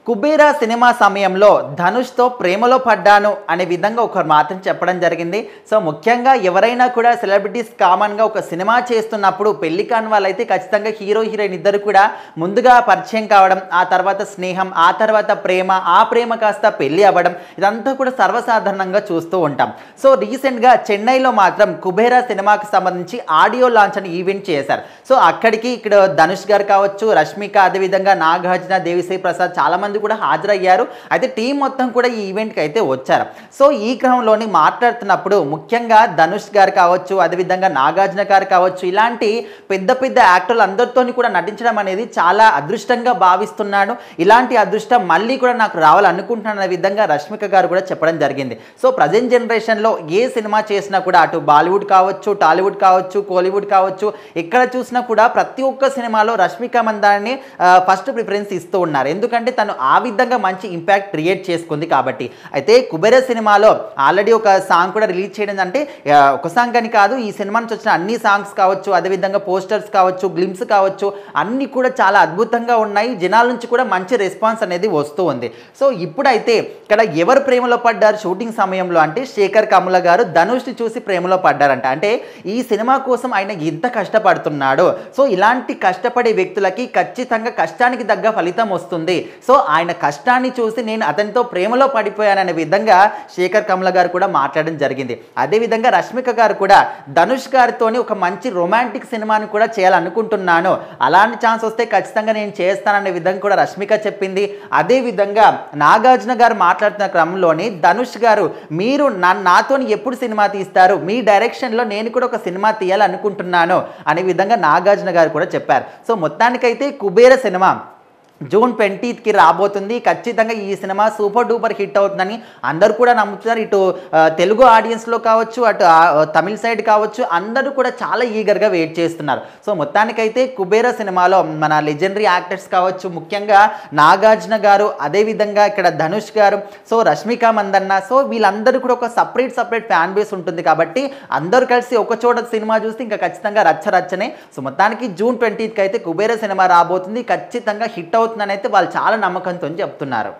Kubera cinema సమయంలో ధనుష్‌తో ప్రేమలో పడ్డాను అనే విధంగా ఒకరు మాత్రం చెప్పడం జరిగింది. సో, ముఖ్యంగా ఎవరైనా కూడా సెలబ్రిటీస్ కామన్‌గా ఒక సినిమా చేస్తున్నప్పుడు పెళ్లి కాని వాళ్ళైతే ఖచ్చితంగా హీరో, హీరోయిన్ ఇద్దరు కూడా ముందుగా పరిచయం కావడం, ఆ తర్వాత స్నేహం, ఆ తర్వాత ప్రేమ, ఆ ప్రేమ కాస్త పెళ్లి అవ్వడం ఇదంతా కూడా సర్వసాధారణంగా చూస్తూ ఉంటాం. సో, రీసెంట్‌గా చెన్నైలో మాత్రం కుబేరా సినిమాకి సంబంధించి ఆడియో లాంచ్ అని ఈవెంట్ చేశారు. సో, అక్కడికి ఇక్కడ ధనుష్ గారు కావచ్చు, రష్మిక, అదేవిధంగా నాగార్జున, దేవిశ్రీ ప్రసాద్ చాలామంది కూడా హాజరయ్యారు. అయితే టీం మొత్తం కూడా ఈ ఈవెంట్‌కి అయితే వచ్చారు. సో, ఈ క్రమంలోని మాట్లాడుతున్నప్పుడు ముఖ్యంగా ధనుష్ గారు కావచ్చు, అదేవిధంగా నాగార్జున గారు కావచ్చు, ఇలాంటి పెద్ద పెద్ద యాక్టర్లు అందరితోని కూడా నటించడం అనేది చాలా అదృష్టంగా భావిస్తున్నాను. ఇలాంటి అదృష్టం మళ్ళీ కూడా నాకు రావాలనుకుంటున్నాను అనే విధంగా రష్మిక గారు కూడా చెప్పడం జరిగింది. సో, ప్రజెంట్ జనరేషన్‌లో ఏ సినిమా చేసినా కూడా అటు బాలీవుడ్ కావచ్చు, టాలీవుడ్ కావచ్చు, కోలీవుడ్ కావచ్చు, ఎక్కడ చూసినా కూడా ప్రతి ఒక్క సినిమాలో రష్మిక మందాన్ని ఫస్ట్ ప్రిఫరెన్స్ ఇస్తూ ఉన్నారు. ఎందుకంటే తను ఆ విధంగా మంచి ఇంపాక్ట్ క్రియేట్ చేసుకుంది కాబట్టి. అయితే కుబేర సినిమాలో ఆల్రెడీ ఒక సాంగ్ కూడా రిలీజ్ చేయడం అంటే ఒక సాంగ్ అని కాదు, ఈ సినిమా నుంచి వచ్చిన అన్ని సాంగ్స్ కావచ్చు, అదేవిధంగా పోస్టర్స్ కావచ్చు, గ్లిమ్స్ కావచ్చు, అన్నీ కూడా చాలా అద్భుతంగా ఉన్నాయి. జనాల నుంచి కూడా మంచి రెస్పాన్స్ అనేది వస్తూ ఉంది. సో, ఇప్పుడైతే ఇక్కడ ఎవరు ప్రేమలో పడ్డారు షూటింగ్ సమయంలో అంటే శేఖర్ కమ్ముల గారు ధనుష్ని చూసి ప్రేమలో పడ్డారంట. అంటే ఈ సినిమా కోసం ఆయన ఎంత కష్టపడుతున్నాడో, సో ఇలాంటి కష్టపడే వ్యక్తులకి ఖచ్చితంగా కష్టానికి తగ్గ ఫలితం వస్తుంది. సో, ఆయన కష్టాన్ని చూసి నేను అతనితో ప్రేమలో పడిపోయాననే విధంగా శేఖర్ కమ్ముల గారు కూడా మాట్లాడడం జరిగింది. అదేవిధంగా రష్మిక గారు కూడా ధనుష్ గారితోని ఒక మంచి రొమాంటిక్ సినిమాని కూడా చేయాలనుకుంటున్నాను, అలాంటి ఛాన్స్ వస్తే ఖచ్చితంగా నేను చేస్తాననే విధంగా కూడా రష్మిక చెప్పింది. అదేవిధంగా నాగార్జున గారు మాట్లాడుతున్న క్రమంలోని ధనుష్ గారు మీరు నాతోని ఎప్పుడు సినిమా తీస్తారు, మీ డైరెక్షన్లో నేను కూడా ఒక సినిమా తీయాలనుకుంటున్నాను అనే విధంగా నాగార్జున గారు కూడా చెప్పారు. సో, మొత్తానికైతే కుబేర సినిమా జూన్ 20కి రాబోతుంది. ఖచ్చితంగా ఈ సినిమా సూపర్ డూపర్ హిట్ అవుతుందని అందరూ కూడా నమ్ముతున్నారు. ఇటు తెలుగు ఆడియన్స్లో కావచ్చు, అటు తమిళ సైడ్ కావచ్చు, అందరూ కూడా చాలా ఈగర్గా వెయిట్ చేస్తున్నారు. సో, మొత్తానికైతే కుబేర సినిమాలో మన లెజెండరీ యాక్టర్స్ కావచ్చు, ముఖ్యంగా నాగార్జున గారు, అదేవిధంగా ఇక్కడ ధనుష్ గారు, సో రష్మిక మందన్న, సో వీళ్ళందరూ కూడా ఒక సపరేట్ ఫ్యాన్ బేస్ ఉంటుంది కాబట్టి అందరూ కలిసి ఒక చోట సినిమా చూస్తే ఇంకా ఖచ్చితంగా రచ్చనే. సో, మొత్తానికి జూన్ 20కి అయితే కుబేర సినిమా రాబోతుంది. ఖచ్చితంగా హిట్ అవుతుందని అయితే వాళ్ళు చాలా నమ్మకంతో చెప్తున్నారు.